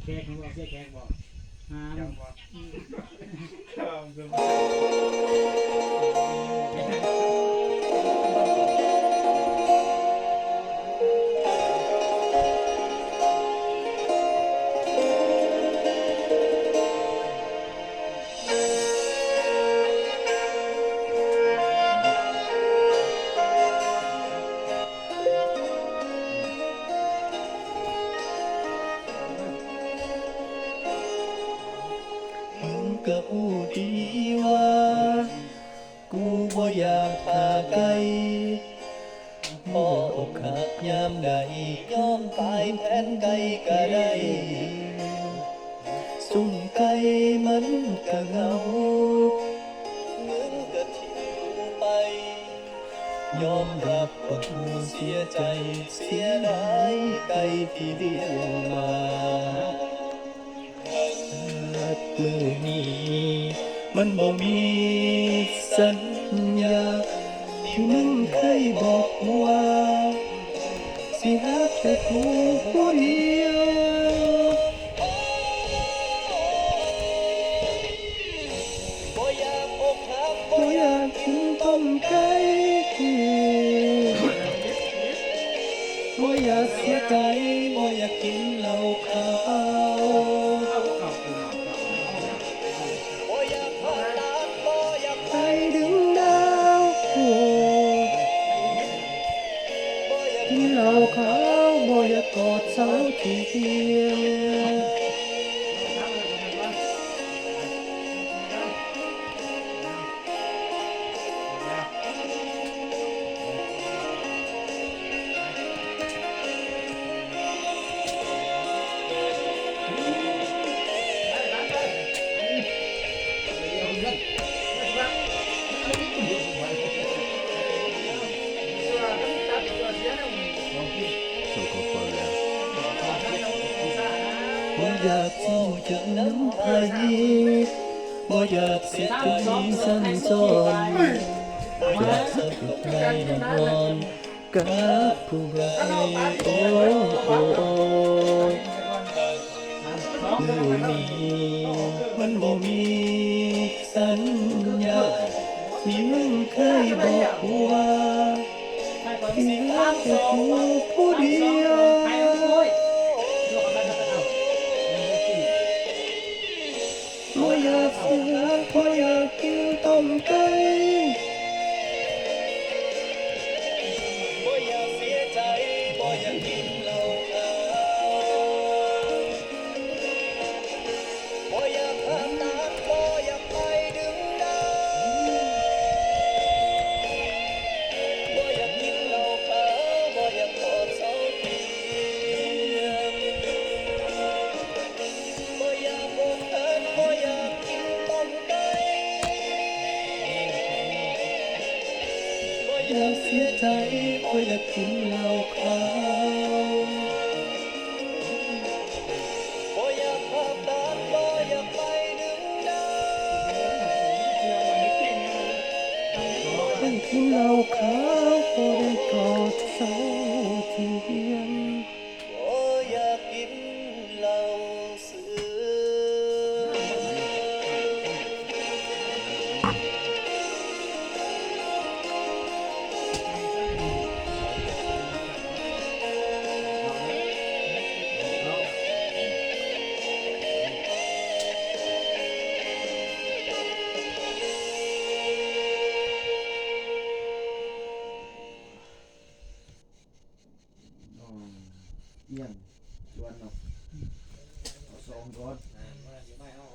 แขกของเราเสียแขกบอกยังบอกก็อู้ดีว่ากูบ่อยากพาไกลพ่ออกหักยามใดยอมตายแทนไกลก็ได้สุ่มไก่มันก็เหงามึงก็ทิ้งกูไปยอมรับว่ากูเสียใจเสียดายไก่ที่เลี้ยงมามือนี้มันบ่มีสัญญาที่มึงเคยบอกว่าสิหักแต่กูผู้เดียวบ่อยากอกหักบ่อยากกินต้มไก่บ่อยากเสียใจบ่อยากกินเหล้าขาวไปดึงดาวกินเหล้าขาวบ่อยากกอดสาวเทียมบ่อยากเศร้าจากน้ำพายีบ่อยากเสียใจสั้นซ้อนอยากสะดุดในนอนกับผู้บ่าวโอ้โอ้มือนี้มันบ่มีสัญญาที่มึงเคยบอกว่าที่รักแต่กูผู้เดียวบ่อยากเสียบ่อยากกินต้มไก่บ่อยากเสียใจบ่อยากกินเหล้าขาวบ่อยากห้ามตามบ่อยากไปดึงดาวบ่อยากกินเหล้าขาวบ่อยากกอดเสาเทียมบ่อยากอกหักบ่อยากกินต้มไก่บ่อยากเสียใจบ่อยากกินเหล้าขาวบ่อยากห้ามตามบ่อยากไปดึงดาวบ่ได้กินเหล้าขาวบ่ได้กอดเสาเทียมบ่อยากกินเหล้าเสืเยี่ยมชวนเนาะเอาสองก้อนไม่เอา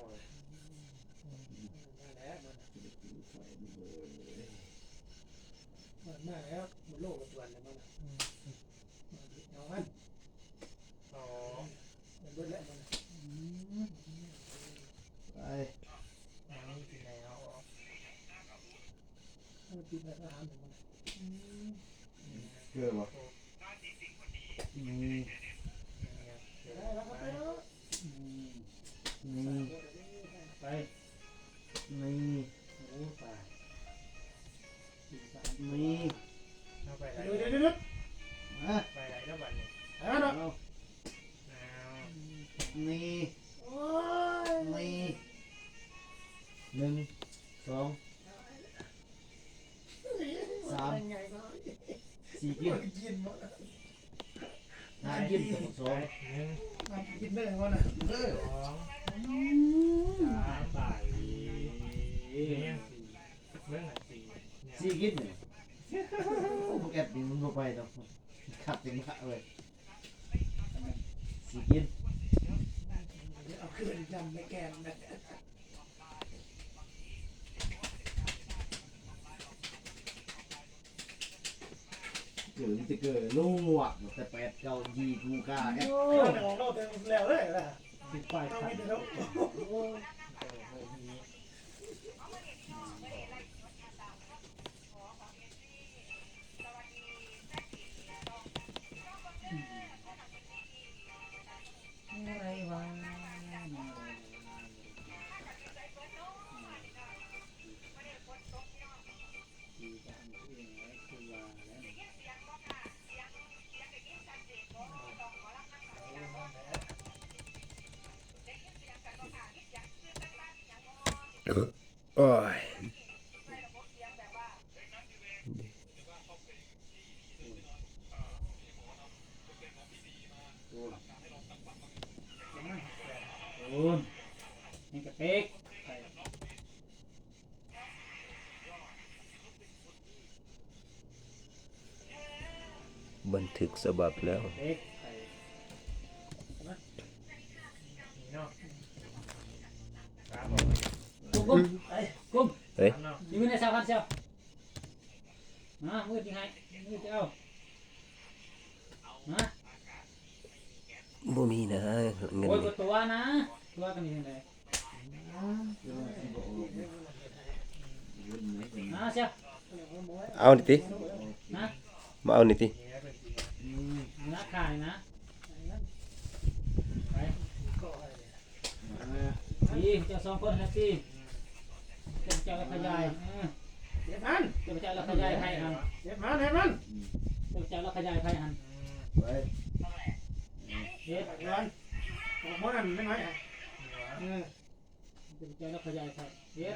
มาแล้วมันโลกชวนแล้วมันเอามันอ๋อมันเบิดแล้วมันไปกินแล้วกินแล้วอาหารมันเกลือบ่ไปนี่โอ้ตายนี่เอาไปไหนเดี๋ยวไปไหนแล้วบัดนี้เอา นี่ โอ้ย นี่หนึ่งสองสาม เป็นไงก็ สี่กิน กินหมด ห้ากินสอง มันกินได้หมดนะ เออ สี่กินเนี่ยพวกแอดนี่มันบ่ไปดอกขับจังหวะเลยสี่กิน เอาคืนจำไม่แกนนะ เกิดจะเกิดลูกแต่แปดเก้ายีกูกล้าแอด โอ้ยของเราเต็มแล้วเลยล่ะ ติดไฟ เอา ขั ไม่ ด ได้แล้ว อะไรวะ โอ้ย โอ้ยนี่กระเป๊ก บันทึกฉบับแล้ว เป๊ก กุ้มไปกุ้ม เฮ้ย ยืนในสาวพันเชียวนะมือจริงไงมือจะเอานะ บ่มีนะเงิน โอ้ย นี่ กดตัวนะตัวกันนี่เลยนะเชียว เอานี่ติ นะ มาเอานี่ติ นะขายนะไปดีเจ้าสองคนนะสิเจ้าขยาย เด็ดมัน เจ้าขยายไพ่อัน เด็ดมันเด็ดมัน เจ้าขยายไพ่อัน ไป เฮ็ด ตักร้อนบอกหมดนั่นไม่น้อยอ่ะ เจ้าขยายไพ่เฮ็ด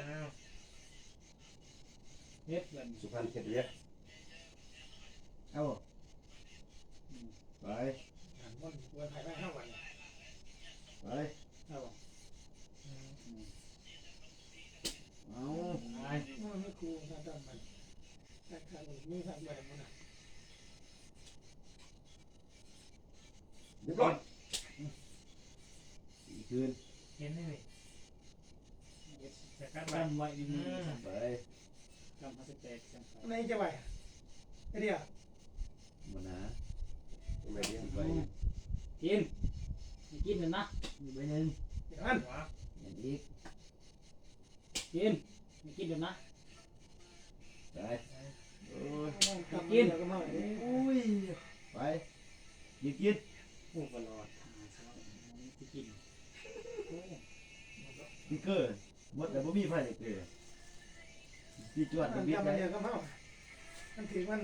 เฮ็ดแบบ สุพรรณเขตเรียกเอาไป มันวันไผ่ไม่ห้าวัน ไป เอา เอา ไป ไม่ครูถ้าทำมันถ้าทำนี่ทำแบบมัน เรียบร้อยสี่คืน เห็นไหม จำไว้ดี ไป จำให้แตกจำ อะไรจะไหวไอเดีย มานะไปเรียนไป กินกินเห็นนะ มีใบหนึ่ง เด็ดมัน อย่างอีก กินกินเห็นนะ ไปโอ้ย กินก็มา อุ้ยไปกินกิน โอ้ตลอดกิน สติ๊กเกอร์หมดแต่บ่มีไฟสติ๊กเกอร์ที่จวด มั มัน น บิด จำ ได้ มันเดียวก็เมามันถึงมั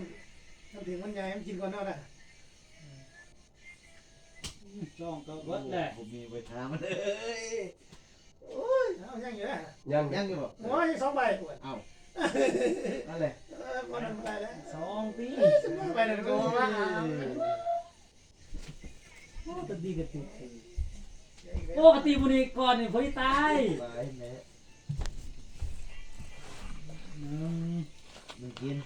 นใหญ่มันกินก่อนเอาได้ จ้องก็เบิดแหละ ผมมีไว้ทามันเลย เอายังอยู่นะ ยังอยู่บ่ โอ้ยสองใบปวด เอ้าอะไร มันทำอะไรแล้ว 2 ปี ไปเดินโกมา โอ้ตดีกันติโอ้กตีบุนีก่อนนี่พอดีตาย ไปแม่ มึงกิน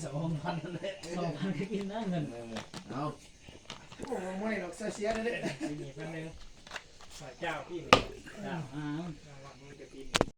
2,000เลย 2,000ก็กินนะเงิน เอา โอ้ไม่หรอกเสียเลย มีพันหนึ่งฝ่ายเจ้าพี่ จ้า รางวัลมือจะปีน